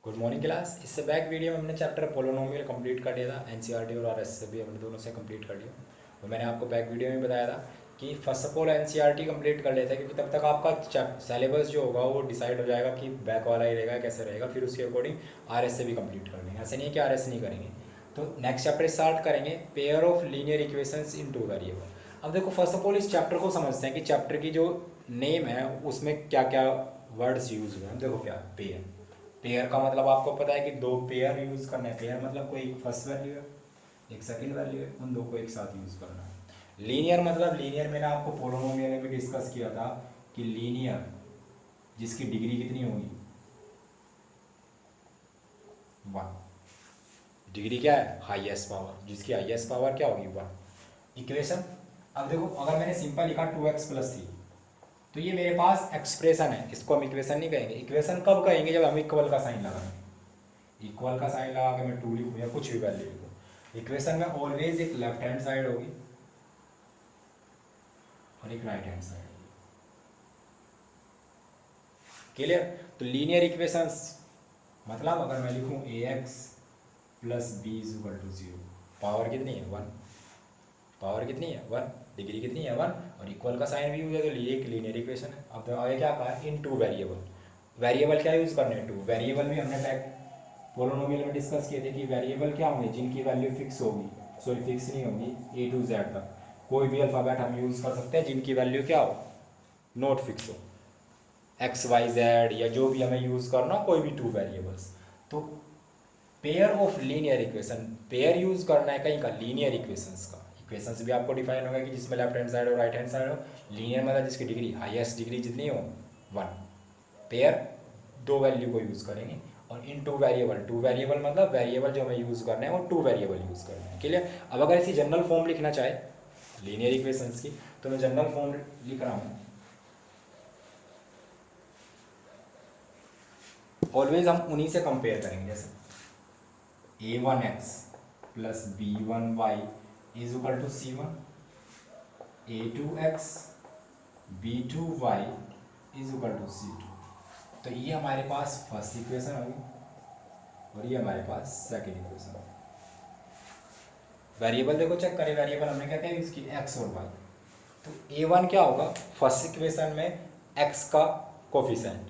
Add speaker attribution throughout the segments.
Speaker 1: Good morning class. इससे back video में हमने चैप्टर पोलिनोमियल कंप्लीट कर लिया था। एनसीईआरटी और आरएस से भी हमने दोनों से कंप्लीट कर लिया। और मैंने आपको बैक वीडियो में बताया था कि first of all NCERT complete कर लेते हैं, क्योंकि तब तक आपका सिलेबस जो होगा वो डिसाइड हो जाएगा कि बैक वाला ही रहेगा कैसे रहेगा। फिर उसके अकॉर्डिंग आरएस से भी कंप्लीट कर लेंगे। ऐसे नहीं है कि आरएस नहीं करेंगे। तो नेक्स्ट चैप्टर स्टार्ट करेंगे, pair of linear equations in two variable. अब देखो फर्स्ट ऑफ ऑल इस चैप्टर को समझते हैं कि चैप्टर की जो नेम है उसमें क्या क्या वर्ड्स यूज हुए हैं। देखो क्या पेयर, पेयर का मतलब आपको पता है कि दो पेयर यूज करना है। पेयर मतलब कोई एक फर्स्ट वैल्यू है एक सेकंड वैल्यू है, उन दो को एक साथ यूज करना है। लीनियर मतलब, लीनियर मैंने आपको पोलिनोमियल में भी डिस्कस किया था कि लीनियर जिसकी डिग्री कितनी होगी, 1। डिग्री क्या है, हाईएस्ट पावर, जिसकी हाईएस्ट पावर क्या होगी, 1। इक्वेशन, अब देखो अगर मैंने सिंपल लिखा 2x+3 तो ये मेरे पास एक्सप्रेशन है, इसको हम इक्वेशन नहीं कहेंगे। इक्वेशन कब कहेंगे, जब हम इक्वल का साइन लगाएंगे। इक्वल का साइन लगा के मैं 2 लिखूँ या कुछ भी वैल्यू लिखूँ, इक्वेशन में ऑलवेज एक लेफ्ट हैंड साइड होगी और एक राइट हैंड साइड होगी। क्लियर। तो लीनियर इक्वेशंस मतलब अगर मैं लिखूँ ax + b = 0, पावर कितनी है, 1। पावर कितनी है, 1। डिग्री कितनी है, 1। और इक्वल का साइन भी हो जाए तो ये एक लीनियर इक्वेशन है। अब तो आगे क्या कहा है, इन टू वेरिएबल। वेरिएबल क्या यूज़ करने हैं, 2 वेरिएबल भी हमने बैक पोलिनोमियल में डिस्कस किए थे कि वेरिएबल क्या होंगे, जिनकी वैल्यू फिक्स होगी, सॉरी फिक्स नहीं होगी, A to Z तक कोई भी अल्फ़ाबेट हम यूज़ कर सकते हैं जिनकी वैल्यू क्या हो, नॉट फिक्स हो, एक्स वाई जेड या जो भी हमें यूज़ करना, कोई भी 2 वेरिएबल्स। तो pair of linear equation, pair use करना है कहीं का, लीनियर इक्वेशंस का। इक्वेशंस भी आपको डिफाइन होगा कि जिसमें लेफ्ट हैंड साइड और राइट हैंड साइड हो। लीनियर मतलब जिसकी डिग्री, हाईएस्ट डिग्री जितनी हो, 1। पेयर दो वैल्यू को यूज़ करेंगे। और इन 2 वेरिएबल, 2 वेरिएबल मतलब वेरिएबल जो हमें यूज़ करना है वो 2 वेरिएबल यूज़ करना है। क्लियर। अब अगर इसी जनरल फॉर्म लिखना चाहे लीनियर इक्वेशंस की, तो मैं जनरल फॉर्म लिख रहा हूँ। ऑलवेज हम उन्हीं से कंपेयर करेंगे, जैसे a1x + b1y = c1, a2x b2y = c2। तो ये हमारे पास फर्स्ट इक्वेशन होगी और ये हमारे पास सेकंड इक्वेशन होगी। वेरिएबल देखो चेक करें, वेरिएबल हमने क्या क्या यूज़ की, x और y। तो a1 क्या होगा, फर्स्ट इक्वेशन में x का कोफिशिएंट,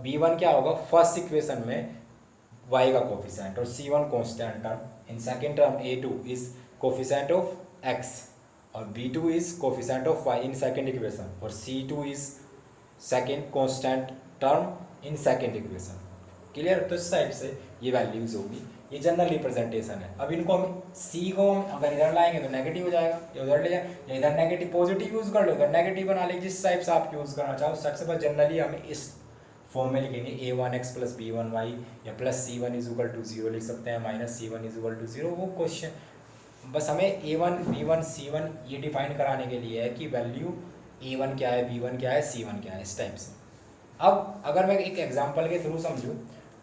Speaker 1: b1 क्या होगा, फर्स्ट इक्वेशन में y का कोफिशिएंट, और c1 constant term. In second term a2 is coefficient of x और b2 is coefficient of y in second equation, और c2 is second constant term in second equation. Clear. तो इस type से ये values होगी, ये general representation है। अब इनको हम c को हम अगर इधर लाएंगे तो नेगेटिव हो जाएगा, या उधर ले जाए, या इधर नेगेटिव पॉजिटिव यूज कर लो, इधर नेगेटिव बना ले, जिस टाइप से आप यूज करना चाहो। सबसे पहले जनरली हमें इस फॉर्म में लिखेंगे a1x + b1y, या +c1 = 0 लिख सकते हैं, -c1 = 0। वो क्वेश्चन बस हमें a1 b1 c1 ये डिफाइन कराने के लिए है कि वैल्यू a1 क्या है, b1 क्या है, c1 क्या है, इस टाइप से। अब अगर मैं एक एग्जांपल के थ्रू समझूं,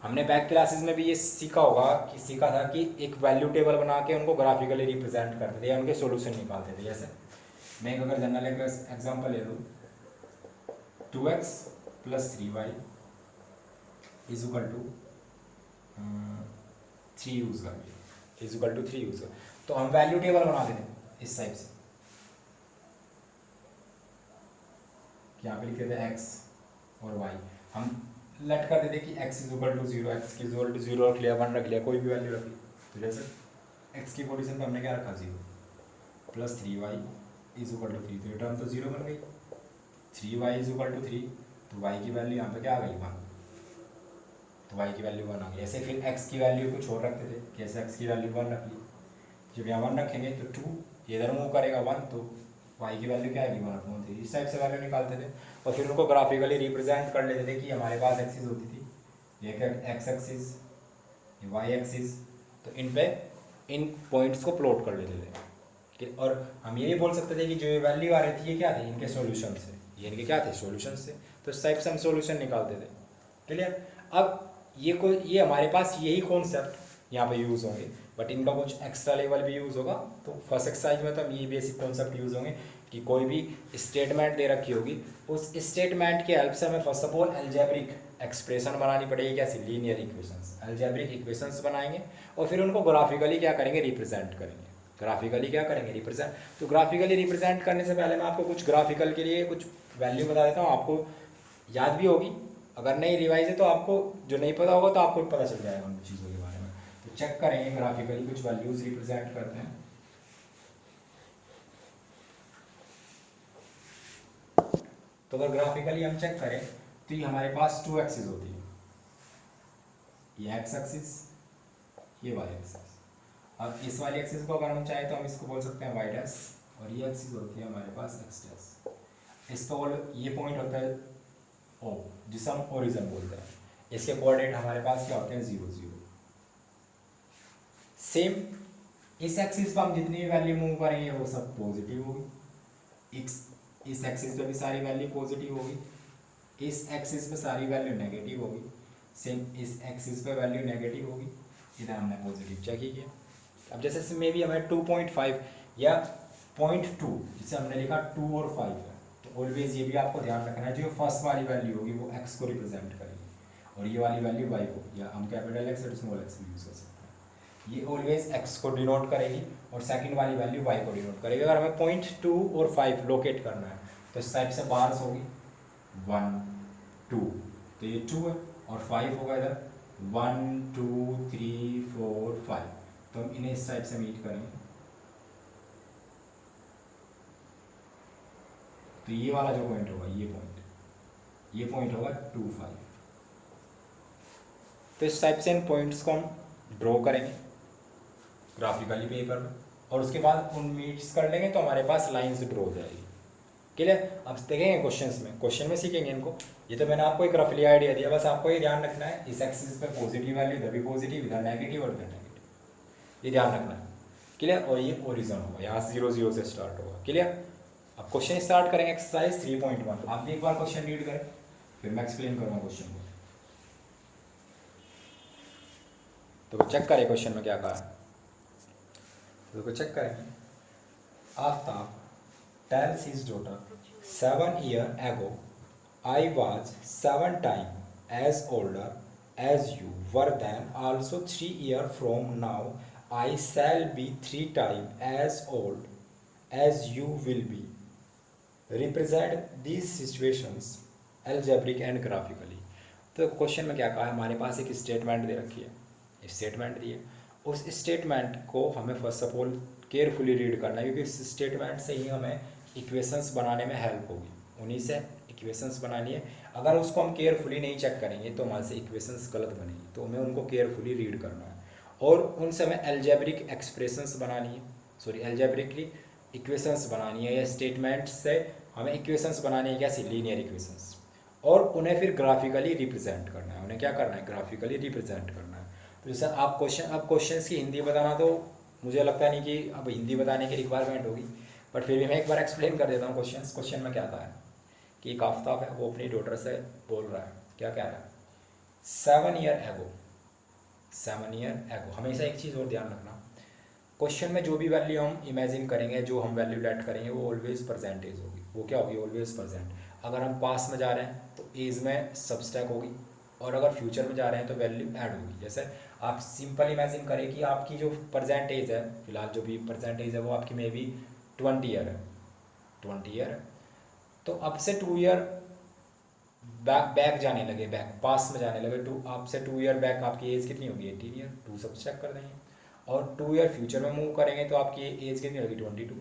Speaker 1: हमने बैक क्लासेस में भी ये सीखा होगा कि सीखा था कि एक वैल्यू टेबल बना के उनको ग्राफिकली रिप्रेजेंट करते थे या उनके सॉल्यूशन निकालते थे। जैसे मैं अगर जनरल एग्जांपल ले लूँ, 2x + 3y = 3 यूज कर 3 यूज कर, तो हम वैल्यू टेबल बना देते इस टाइप से। यहाँ पे लिखे थे x और y, हम लेट कर देते कि x = 0, x की 0 रख लिया, 1 रख लिया, कोई भी वैल्यू रख ली। तो जैसे x की पोजीशन पे हमने क्या रखा, 0 + 3y = 3, तो ये टर्म तो 0 बन गई। 3y = 3, तो y की वैल्यू यहाँ पे क्या आ गई, 1। तो y की वैल्यू 1 आ गई। ऐसे फिर x की वैल्यू कुछ और रखते थे, कैसे x की वैल्यू 1 रख ली, जब यहाँ 1 रखेंगे तो 2 इधर मूव करेगा 1, तो y की वैल्यू क्या आएगी, 1/3। इस टाइप से वैल्यू निकालते थे और फिर उनको ग्राफिकली रिप्रेजेंट कर लेते थे कि हमारे पास एक्सिस होती थी, ये एक्स एक्सिस, ये वाई एक्सिस, तो इन पे इन पॉइंट्स को प्लॉट कर लेते थे। और हम ये भी बोल सकते थे कि जो ये वैल्यू आ रही थी ये क्या थे, इनके सॉल्यूशन से, ये इनके क्या थे, सॉल्यूशन से। तो इस टाइप से हम सॉल्यूशन निकालते थे। क्लियर। अब ये हमारे पास यही कॉन्सेप्ट यहाँ पे यूज़ होंगे, बट इनका कुछ एक्स्ट्रा लेवल भी यूज़ होगा। तो फर्स्ट एक्सरसाइज में तो हम ये बेसिक कॉन्सेप्ट यूज़ होंगे कि कोई भी स्टेटमेंट दे रखी होगी, उस स्टेटमेंट के हेल्प से हमें first of all algebraic expression बनानी पड़ेगी, कैसी, लीनियर इक्वेशंस, एल्जेब्रिक इक्वेशंस बनाएंगे और फिर उनको ग्राफिकली क्या करेंगे, रिप्रेजेंट करेंगे। ग्राफिकली क्या करेंगे, रिप्रेजेंट। तो ग्राफिकली रिप्रेजेंट करने से पहले मैं आपको कुछ ग्राफिकल के लिए कुछ वैल्यू बता देता हूँ, आपको याद भी होगी, अगर नहीं रिवाइज है तो आपको जो नहीं पता होगा तो आपको पता चल जाएगा उन चीज़ों के बारे में। तो चेक करेंगे ग्राफिकली कुछ वैल्यूज रिप्रेजेंट करते हैं। तो अगर ग्राफिकली हम चेक करें तो ये हमारे पास 2 एक्सिस होती है, ये एक्स एक्सिस, ये वाई एक्सिस। अब इस वाली एक्सिस को अगर हम चाहें तो हम इसको बोल सकते हैं वाई डैश, और ये एक्सिस होती है हमारे पास एक्स डैश। इसका ये पॉइंट होता है ओ, जिसे हम ओरिजिन बोलते हैं। इसके कोऑर्डिनेट हमारे पास क्या होते हैं, 0 0। सेम इस एक्सिस पर हम जितनी भी वैल्यू मूव करेंगे वो सब पॉजिटिव होगी, इस एक्सिस पे भी सारी वैल्यू पॉजिटिव होगी, इस एक्सिस पे सारी वैल्यू नेगेटिव होगी, सेम इस एक्सिस पे वैल्यू नेगेटिव होगी, इधर हमने पॉजिटिव चेक ही किया। अब जैसे मे भी हमें 2.5 या 0.2, जिसे हमने लिखा 2 और 5 है, तो ऑलवेज ये भी आपको ध्यान रखना है, जो फर्स्ट वाली वैल्यू होगी वो एक्स को रिप्रेजेंट करेगी और ये वाली वैल्यू वाई को, या हम कैपिटल एक्स और स्मॉल एक्स भी यूज़ कर सकते हैं। ये ऑलवेज एक्स को डिनोट करेगी और सेकंड वाली वैल्यू वाई को डिनोट करेगी। अगर हमें 0.2 और 5 लोकेट करना है तो इस टाइप से बार्स होगी 1 2, तो ये 2 है और 5 होगा इधर 1 2 3 4 5, तो हम इन्हें इस टाइप से मीट करेंगे। तो ये वाला जो पॉइंट होगा, ये पॉइंट होगा 2 5। तो इस टाइप से इन पॉइंट्स को हम ड्रॉ करेंगे ग्राफिकली पेपर में और उसके बाद उन मीट्स कर लेंगे तो हमारे पास लाइंस ड्रॉ हो जाएगी। क्लियर। अब देखेंगे क्वेश्चन में सीखेंगे इनको। ये तो मैंने आपको एक रफली आइडिया दिया, बस आपको ये ध्यान रखना है इस एक्सिस पे पॉजिटिव वैल्यू, इधर भी पॉजिटिव, इधर नेगेटिव और इधर नेगेटिव, ये ध्यान रखना है। क्लियर। और ये ओरिजिन होगा, यहाँ 0 0 से स्टार्ट होगा। क्लियर। अब क्वेश्चन स्टार्ट करेंगे एक्सरसाइज 3.1। आप भी एक बार क्वेश्चन रीड करें फिर मैं एक्सप्लेन करूँगा क्वेश्चन को। तो चेक करें क्वेश्चन में क्या कहा है, तो चेक करेंगे। Aftab tells his daughter, 7 years ago, I was 7 times as older as you were then. Also 3 years from now, I shall be 3 times as old as you will be. Represent these situations algebraic and graphically. तो question में क्या कहा है, हमारे पास एक statement दे रखी है, statement दी है। उस स्टेटमेंट को हमें first of all carefully read करना है, क्योंकि इस स्टेटमेंट से ही हमें इक्वेशंस बनाने में हेल्प होगी, उन्हीं से इक्वेशंस बनानी है। अगर उसको हम केयरफुली नहीं चेक करेंगे तो हमारे से इक्वेशंस गलत बनेगी, तो हमें उनको केयरफुली रीड करना है और उनसे हमें एल्जेब्रिक एक्सप्रेशंस बनानी है, एल्जेब्रिकली इक्वेशंस बनानी है। या स्टेटमेंट से हमें इक्वेशंस बनानी है, कैसी, लीनियर इक्वेशंस, और उन्हें फिर ग्राफिकली रिप्रेजेंट करना है। उन्हें क्या करना है, ग्राफिकली रिप्रेजेंट करना है। तो जैसे आप क्वेश्चंस की हिंदी बताना, तो मुझे लगता नहीं कि अब हिंदी बताने की रिक्वायरमेंट होगी, बट फिर भी मैं एक बार एक्सप्लेन कर देता हूँ। क्वेश्चन में क्या कहा है कि एक आफ्ताब है, वो अपनी डॉटर से बोल रहा है, क्या कह रहा है, 7 years ago। 7 years ago। हमेशा एक चीज़ और ध्यान रखना, क्वेश्चन में जो भी वैल्यू हम इमेजिन करेंगे, जो हम वैल्यू लेट करेंगे, वो ऑलवेज परसेंटेज होगी। वो क्या होगी, ऑलवेज परसेंट। अगर हम पास में जा रहे हैं तो एज में सबस्टैक होगी, और अगर फ्यूचर में जा रहे हैं तो वैल्यू ऐड होगी। जैसे आप सिंपल इमेजिन करें कि आपकी जो परसेंटेज है, फिलहाल जो भी परसेंटेज है वो आपकी मे बी 20 ईयर है, 20 ईयर है। तो अब से 2 ईयर बैक जाने लगे, बैक पास में जाने लगे, अब से 2 ईयर बैक आपकी एज कितनी होगी, 18 ईयर। 2 सब्सट्रैक्ट कर देंगे, और 2 ईयर फ्यूचर में मूव करेंगे तो आपकी एज कितनी होगी, 22।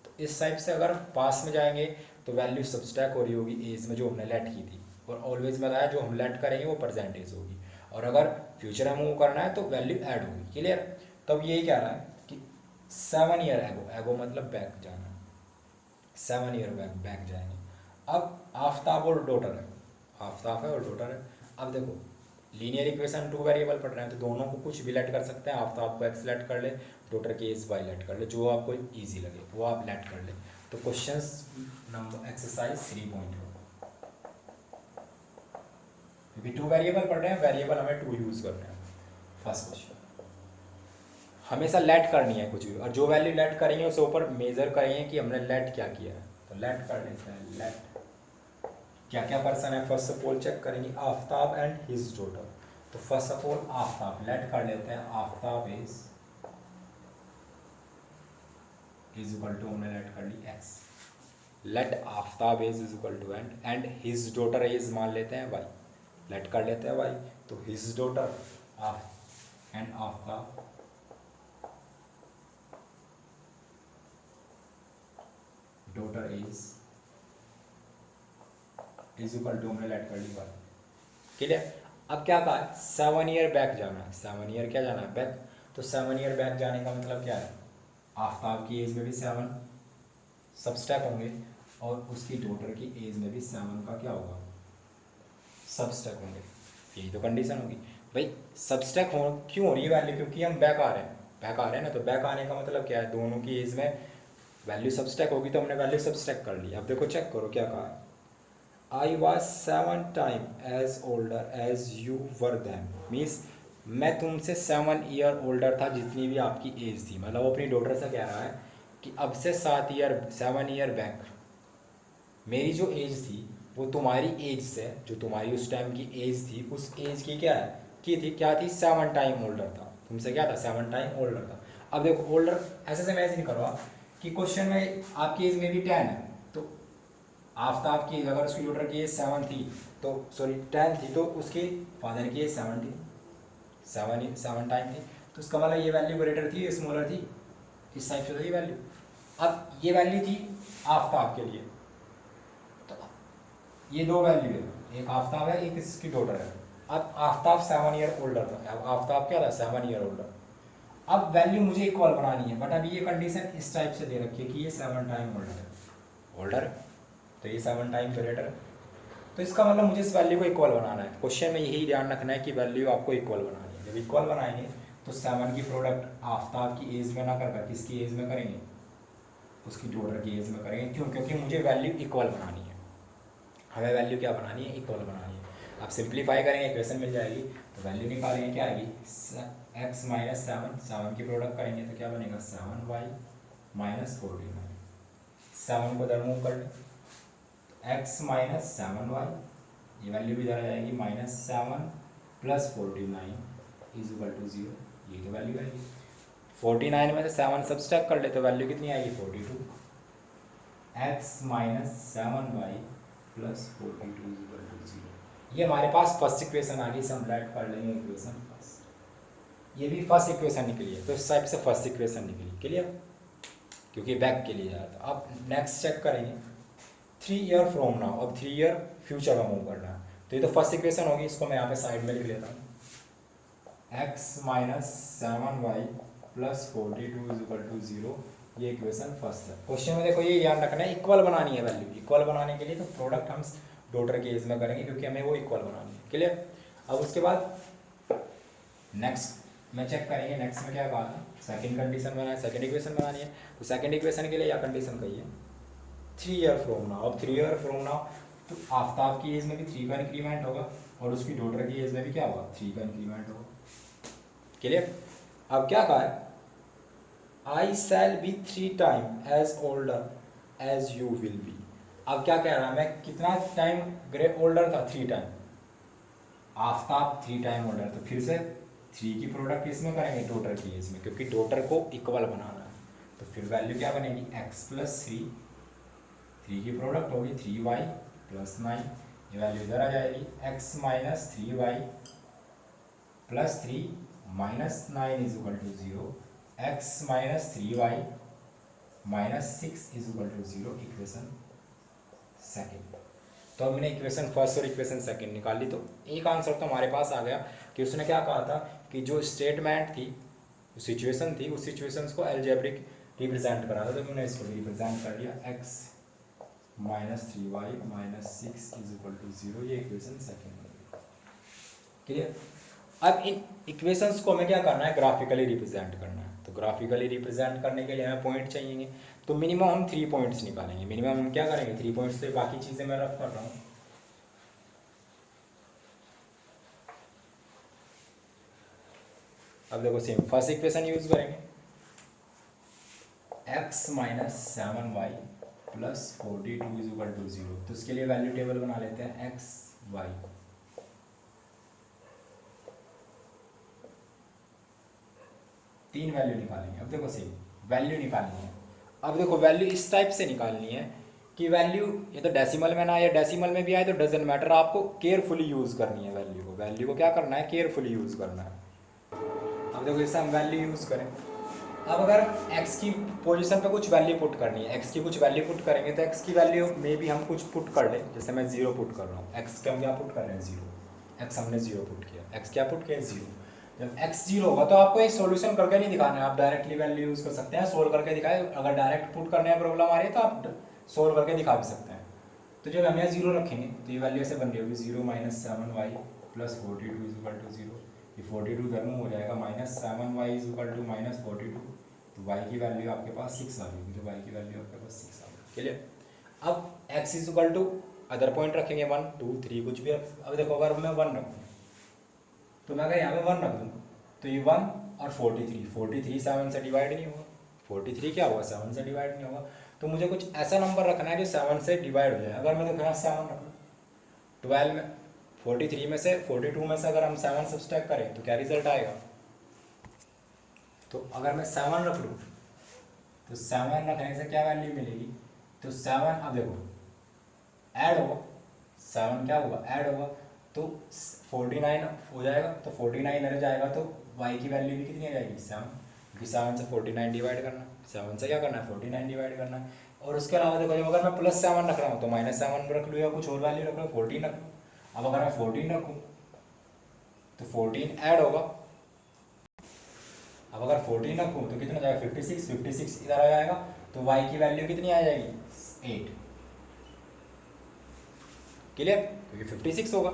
Speaker 1: तो इस टाइप से अगर पास में जाएंगे तो वैल्यू सब्सट्रैक्ट हो रही होगी एज में जो हमने लेट की थी, और ऑलवेज बताया जो हम लेट करेंगे वो परसेंटेज होगी, और अगर फ्यूचर में मूव करना है तो वैल्यू ऐड होगी। क्लियर। तब यही कह रहा है कि 7 ईयर एगो मतलब बैक जाना, 7 ईयर बैक जाएंगे। अब आफ्ताब और डॉटर है, आफ्ताब है और डॉटर है। अब देखो लीनियर इक्वेशन 2 वेरिएबल पढ़ रहे हैं, तो दोनों को कुछ भी लेट कर सकते हैं। आफ्ताब को एक्स लेट कर ले, डॉटर की एज वाई लेट कर ले, जो आपको ईजी लगे वो आप लेट कर ले। तो क्वेश्चन नंबर एक्सरसाइज 3.1, क्योंकि 2 वेरिएबल पढ़ रहे हैं, वेरिएबल हमें 2 यूज़ कर रहे हैं। फर्स्ट क्वेश्चन, हमेशा लेट करनी है कुछ भी, और जो वैल्यू लेट करेंगे उसके ऊपर मेजर करेंगे कि हमने लेट क्या किया है। तो लेट कर लेते हैं, लेट क्या क्या पर्सन है, फर्स्ट ऑफ ऑल चेक करेंगे आफ्ताब एंड हिज डॉटर। तो first of all Aftab, let कर लेते हैं आफ्ताब इज इक्वल टू, हमने लेट कर ली x, let Aftab is equal to and his daughter is मान लेते हैं वाई, लेट कर लेते हैं वाई। तो his daughter and Aftab daughter is equal to, हमने लेट कर ली वाई, क्लियर। अब क्या कहा है, 7 ईयर बैक जाना है, 7 ईयर क्या जाना है, बैक। तो 7 ईयर बैक जाने का मतलब क्या है, आफ्ताब की एज में भी 7 सबस्ट्रैक्ट होंगे और उसकी डॉटर की एज में भी 7 का क्या होगा, सबस्ट्रैक्ट होंगे। यही तो कंडीशन होगी भाई, सबस्ट्रैक्ट हो क्यों हो रही है वैल्यू, क्योंकि हम बैक आ रहे हैं, बैक आ रहे हैं ना। तो बैक आने का मतलब क्या है, दोनों की एज में वैल्यू सबस्ट्रैक्ट होगी, तो हमने वैल्यू सबस्ट्रैक्ट कर ली। अब देखो चेक करो क्या कहा है, I was 7 time as older as you were then, means मैं तुमसे 7 ईयर ओल्डर था जितनी भी आपकी एज थी। मतलब वो अपनी डॉटर से कह रहा है कि अब से 7 ईयर बैक मेरी जो एज थी वो तुम्हारी एज से, जो तुम्हारी उस टाइम की एज थी, उस एज की क्या है की थी, क्या थी, 7 टाइम ओल्डर था तुमसे, क्या था, 7 टाइम ओल्डर था। अब देखो ओल्डर ऐसे से इमेजिन करो कि क्वेश्चन में आपकी एज में भी 10 है, तो आफ्ताब की अगर उसकी डॉटर की एज 7 थी, तो सॉरी 10 थी, तो उसके फादर की एज 7 थी, 7 टाइम थी। तो उसका मतलब ये वैल्यू ग्रेटर थी, स्मॉलर थी, इस टाइप से थी वैल्यू। अब ये वैल्यू थी आफ्ताब के लिए, तो ये दो वैल्यू है, एक आफ्ताब है एक इसकी डॉटर है। अब आफ्ताब 7 ईयर ओल्डर था, अब आफ्ताब क्या था, 7 ईयर ओल्डर। अब वैल्यू मुझे इक्वल बनानी है, बट अभी ये कंडीशन इस टाइप से दे रखी है कि ये 7 टाइम ओल्डर है, ओल्डर तो ये 7 टाइम ग्रेटर है। तो इसका मतलब मुझे इस वैल्यू को इक्वल बनाना है। क्वेश्चन में यही ध्यान रखना है कि वैल्यू आपको इक्वल बनानी है। जब इक्वल बनाएंगे तो 7 की प्रोडक्ट आफ्ताब की एज में ना कर किसकी एज में करेंगे, उसकी डॉटर की एज में करेंगे। क्यों, क्योंकि मुझे वैल्यू इक्वल बनानी है, हमें वैल्यू क्या बनानी है, इक्वल बनानी है। आप सिंप्लीफाई करेंगे इक्वेशन मिल जाएगी, तो वैल्यू निकालेंगे क्या आएगी, x माइनस 7 की प्रोडक्ट करेंगे तो क्या बनेगा 7y माइनस 49, 7 को इधर मूव कर लें, x माइनस 7y, ये वैल्यू भी इधर आ जाएगी, minus 7 plus 49 is equal to 0, ये तो वैल्यू आएगी। 49 में से 7 सब्सट्रैक्ट कर ले तो वैल्यू कितनी आएगी 42, x minus 7y plus 42 is equal to 0। ये हमारे पास फर्स्ट इक्वेशन आ गई, हम राइट कर लेंगे इक्वेशन फर्स्ट। ये भी फर्स्ट इक्वेशन निकली है, तो इस टाइप से फर्स्ट इक्वेशन निकली, क्लियर, क्योंकि बैक के लिए जा रहा था। अब नेक्स्ट चेक करेंगे 3 ईयर फ्रॉम नाउ, अब 3 ईयर फ्यूचर में मूव करना है, तो ये तो फर्स्ट इक्वेशन होगी, इसको मैं यहाँ पे साइड में लिख लेता हूँ, x minus 7y plus 42 is equal to 0, ये इक्वेशन फर्स्ट है। क्वेश्चन में देखो ये ध्यान रखना है, इक्वल बनानी है वैल्यू, इक्वल बनाने के लिए तो प्रोडक्ट हम डॉटर के एज में करेंगे, क्योंकि हमें वो इक्वल बनानी है, क्लियर। अब उसके बाद नेक्स्ट में चेक करेंगे, नेक्स्ट में क्या कहा था, सेकंड कंडीशन बनाना है, सेकंड इक्वेशन बनानी है। तो सेकंड इक्वेशन के लिए या कंडीशन कही है 3 ईयर फ्रॉम नाउ। अब 3 ईयर फ्रॉम नाउ तो आफ्ताब की एज में भी 3 का इंक्रीमेंट होगा और उसकी डॉटर की एज में भी क्या होगा 3 का इंक्रीमेंट होगा, क्लियर। अब क्या कहा है, I shall be 3 time as older as you will be. अब क्या कह रहा है, मैं कितना टाइम ग्रे ओल्डर था, 3 टाइम, आफ्ताब 3 टाइम ओल्डर, तो फिर से 3 की प्रोडक्ट इसमें करेंगे डॉटर की एज में, क्योंकि डॉटर को इक्वल बनाना है। तो फिर वैल्यू क्या बनेगी, x प्लस 3 की प्रोडक्ट होगी 3y प्लस 9, ये वैल्यू इधर आ जाएगी, x minus 3y plus 3 minus 9 is equal to 0, x minus 3y minus 6 is equal to 0, equation second. तो हमने इक्वेशन फर्स्ट और इक्वेशन सेकंड निकाल ली, तो एक आंसर तो हमारे पास आ गया कि उसने क्या कहा था कि जो स्टेटमेंट थी, सिचुएशन थी, उस सिचुएशंस को अलजेब्रिक रिप्रेजेंट करा था, तो हमने इसको भी रिप्रेजेंट कर लिया, x minus 3y minus 6 is equal to 0, ये इक्वेशन सेकंड हो गई, क्लियर। अब इन इक्वेशंस को हमें क्या करना है, ग्राफिकली रिप्रेजेंट करना है। तो ग्राफिकली रिप्रेजेंट करने के लिए हमें पॉइंट चाहिए, तो मिनिमम हम 3 पॉइंट्स निकालेंगे। मिनिमम हम क्या करेंगे 3 पॉइंट्स, से बाकी चीज़ें मैं रफ कर रहा हूँ। अब देखो सेम फर्स्ट इक्वेशन यूज करेंगे, x minus 7y plus 42 is equal to 0। तो इसके लिए वैल्यू टेबल बना लेते हैं एक्स वाई। तीन वैल्यू निकालेंगे। अब देखो सेम वैल्यू निकालनी है। अब देखो वैल्यू इस टाइप से निकालनी है कि वैल्यू ये तो डेसिमल में ना आए, डेसिमल में भी आए तो डजंट मैटर, आपको केयरफुली यूज़ करनी है वैल्यू को। वैल्यू को क्या करना है, केयरफुली यूज़ करना है। अब देखो जैसे हम वैल्यू यूज़ करें, अब अगर x की पोजीशन पे कुछ वैल्यू पुट करनी है, x की कुछ वैल्यू पुट करेंगे तो x की वैल्यू में भी हम कुछ पुट कर लें। जैसे मैं 0 पुट कर रहा हूँ, x का हम क्या पुट कर रहे हैं 0, x हमने 0 पुट किया, x क्या पुट किया 0। जब x 0 होगा तो आपको एक सॉल्यूशन करके नहीं दिखाना है, आप डायरेक्टली वैल्यू यूज़ कर सकते हैं, सोल्व करके दिखाए। अगर डायरेक्ट पुट करने में प्रॉब्लम आ रही है तो आप सोल्व करके दिखा भी सकते हैं। तो जब हम यहाँ 0 रखेंगे तो ये वैल्यू ऐसे बन रही होगी 0 - 7y plus 42 is equal to 0। ये 42 इधर में हो जाएगा, -7y इज इक्वल टू -42। तो y की वैल्यू आपके पास 6 आ गई, तो y की वैल्यू आपके पास 6 आ गई। क्लियर। अब x is equal to other point रखेंगे 1 2 3 कुछ भी। अब देखो अगर मैं 1 रखूँ तो मैं अगर यहाँ पे 1 रख दूँ तो ये 1 और 43 7 से डिवाइड नहीं होगा। 43 क्या होगा, 7 से डिवाइड नहीं होगा। तो मुझे कुछ ऐसा नंबर रखना है जो 7 से डिवाइड हो जाए। अगर मैं देखो यहाँ 7 रख लूँ, 12 में 43 में से 42 में से अगर हम 7 सब्सट्रैक्ट करें तो क्या रिजल्ट आएगा। तो अगर मैं 7 रख लूँ तो 7 रखने से क्या वैल्यू मिलेगी, तो 7 अब देखो ऐड होगा, 7 क्या होगा ऐड होगा तो 49 हो जाएगा। तो 49 इधर जाएगा तो y की वैल्यू भी कितनी आ जाएगी 7, क्योंकि 7 से 49 डिवाइड करना, 7 से क्या करना है 49 डिवाइड करना है। और उसके अलावा देखो जब अगर मैं +7 रख रहा हूँ तो -7 रख लूँ या कुछ और वैल्यू रख लूँ, 14 रख लूँ। अब अगर मैं 14 रखूँ तो 14 ऐड होगा। अब अगर 14 रखूँ तो कितना जाएगा 56 इधर आ जाएगा। तो y की वैल्यू कितनी आ जाएगी 8। क्लियर, क्योंकि 56 होगा।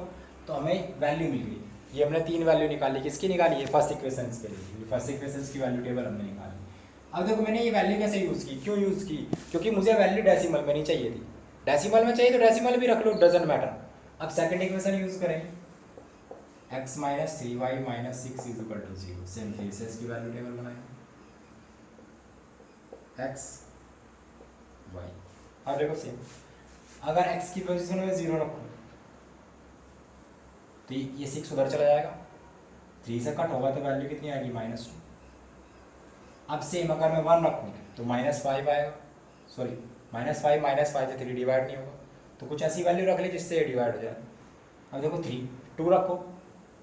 Speaker 1: तो हमें वैल्यू मिल गई। ये हमने 3 वैल्यू निकाली, किसकी निकाली है फर्स्ट इक्वेशंस के लिए, फर्स्ट इक्वेशंस की वैल्यू टेबल हमने निकाली। अब देखो मैंने ये वैल्यू कैसे यूज़ की, क्यों यूज़ की, क्योंकि मुझे वैल्यू डेसिमल में नहीं चाहिए थी। डेसिमल में चाहिए तो डेसिमल भी रख लो, डजंट मैटर। अब सेकंड इक्वेशन यूज़ करेंगे, x - 3y - 6 is equal to 0। Same फिर से इसकी वैल्यू टेबल बनाएंगे, x y। अब देखो सेम, अगर x की पोजीशन में 0 रखूँ तो ये 6 उधर चला जाएगा, 3 से कट होगा तो वैल्यू कितनी आएगी -2। अब सेम अगर मैं 1 रखूँ तो -5 आएगा, सॉरी -5 से 3 डिवाइड नहीं होगा। तो कुछ ऐसी वैल्यू रख ली जिससे ये डिवाइड हो जाए। अब देखो 2 रखो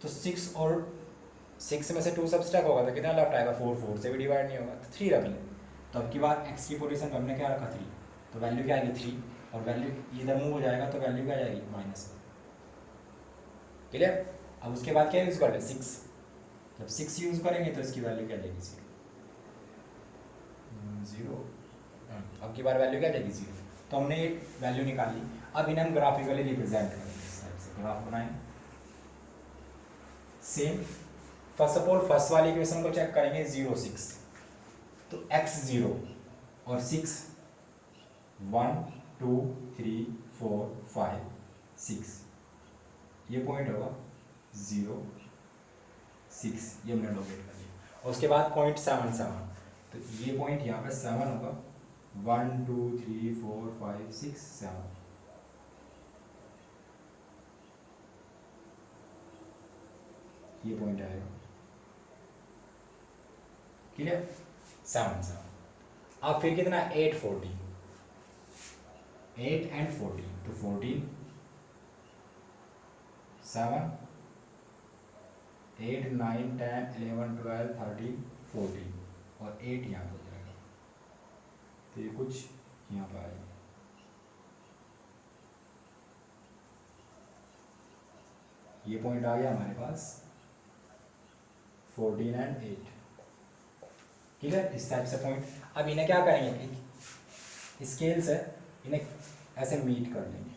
Speaker 1: तो 6 और 6 में से 2 सब्सट्रैक्ट होगा तो कितना लेफ्ट आएगा 4 से भी डिवाइड नहीं होगा, तो 3 रख ले। तो अब की बार x की पोजीशन पर हमने क्या रखा 3, तो वैल्यू क्या आएगी 3, और वैल्यू इधर मूव हो जाएगा तो वैल्यू क्या जाएगी -1। क्लियर। अब उसके बाद क्या यूज़ कर ले 6, जब 6 यूज़ करेंगे तो इसकी वैल्यू क्या जाएगी 0। अब की बार वैल्यू क्या जाएगी 0। तो हमने एक वैल्यू निकाली। अब इन्हें हम ग्राफिकली रिप्रेजेंट करेंगे, इस टाइप से ग्राफ बनाएंगे। Same first of all first वाली इक्वेशन को चेक करेंगे 0 6, तो x 0 और 6 1 2 3 4 5 6, ये पॉइंट होगा 0 6, ये हमने लोकेट कर लिया। और उसके बाद पॉइंट 7 7, तो ये पॉइंट यहाँ पे 7 होगा, 1 2 3 4 5 6 7, ये पॉइंट आएगा। क्लियर, 7 7। अब फिर कितना 8 14, 8 एंड 14, तो 14 7 8 9 10 11 12 13 14, और 8 यहाँ पर जाएगा, तो ये कुछ यहाँ पर आएगा। ये पॉइंट आ गया हमारे पास 14 एंड 8। ठीक है, इस टाइप से पॉइंट। अब इन्हें क्या करेंगे, स्केल से इन्हें ऐसे मीट कर लेंगे,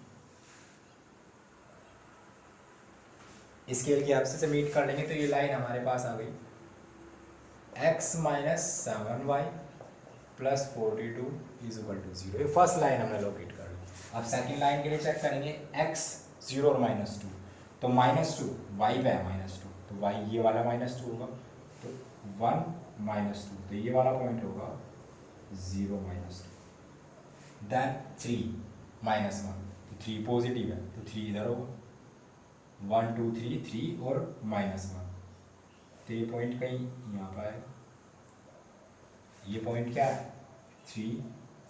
Speaker 1: स्केल की हेल्प से मीट कर लेंगे। तो ये लाइन हमारे पास आ गई x - 7y plus 42 is equal to 0। ये फर्स्ट लाइन हमने लोकेट कर ली। अब सेकंड लाइन के लिए चेक करेंगे x 0 और -2, तो -2 y पे है -2, तो y ये वाला -2 होगा, तो 1 - 2, तो ये वाला पॉइंट होगा 0 - 2। देन 3 -1, तो 3 पॉजिटिव है तो 3 इधर होगा, 1 2 3 3 और -1, तो ये पॉइंट कहीं यहाँ पर आएगा, ये पॉइंट क्या है 3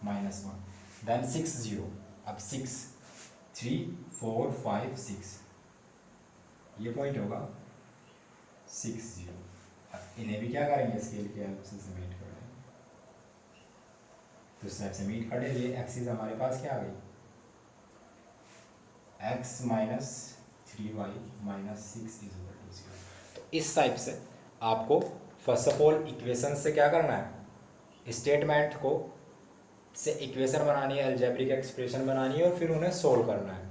Speaker 1: -1, देन 6 0, अब 6 3 4 5 6, ये पॉइंट होगा 6 0। अब इन्हें भी क्या करेंगे स्केल के हेल्प से मीट कर देंगे, तो स्टेप से मीट कर दे, ये एक्सिस हमारे पास क्या आ गई x - 3y - 6 = 0। तो इस टाइप से आपको फर्स्ट ऑफ ऑल इक्वेशन से क्या करना है, स्टेटमेंट को से इक्वेशन बनानी है, अलजेब्रिक एक्सप्रेशन बनानी है और फिर उन्हें सोल्व करना है।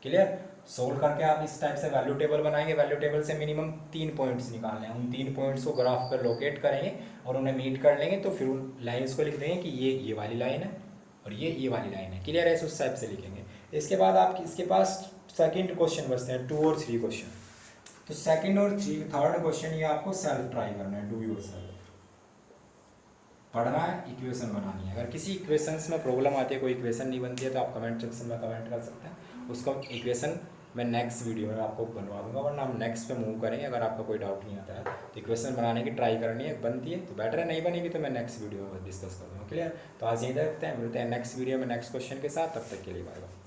Speaker 1: क्लियर? सोल्व करके आप इस टाइप से वैल्यू टेबल बनाएंगे, वैल्यू टेबल से मिनिमम 3 पॉइंट्स निकालने हैं, उन 3 पॉइंट्स को ग्राफ पर लोकेट करेंगे और उन्हें मीट कर लेंगे, तो फिर उन लाइन्स को लिख देंगे कि ये वाली लाइन है और ये वाली लाइन है। क्लियर है? उस टाइप से लिखेंगे। इसके बाद आप इसके पास सेकेंड क्वेश्चन बचते हैं, 2 और 3 क्वेश्चन। तो सेकेंड और थर्ड क्वेश्चन ये आपको सेल्फ ट्राई करना है, डू योर सेल्फ पढ़ना है, इक्वेशन बनानी है। अगर किसी इक्वेशंस में प्रॉब्लम आती है, कोई इक्वेशन नहीं बनती है, तो आप कमेंट सेक्शन में कमेंट कर सकते हैं, उसको इक्वेशन मैं नेक्स्ट वीडियो में आपको बनवा दूंगा, वरना हम नेक्स्ट पे मूव करेंगे। अगर आपका कोई डाउट नहीं आता है तो इक्वेशन बनाने की ट्राई करनी है, बनती है तो बेटर है, नहीं बनेगी तो मैं नेक्स्ट वीडियो में डिस्कस कर दूँगा। क्लियर? तो आज यहीं तक रखते हैं, मिलते हैं नेक्स्ट वीडियो में नेक्स्ट क्वेश्चन के साथ, तब तक के लिए बाय बाय।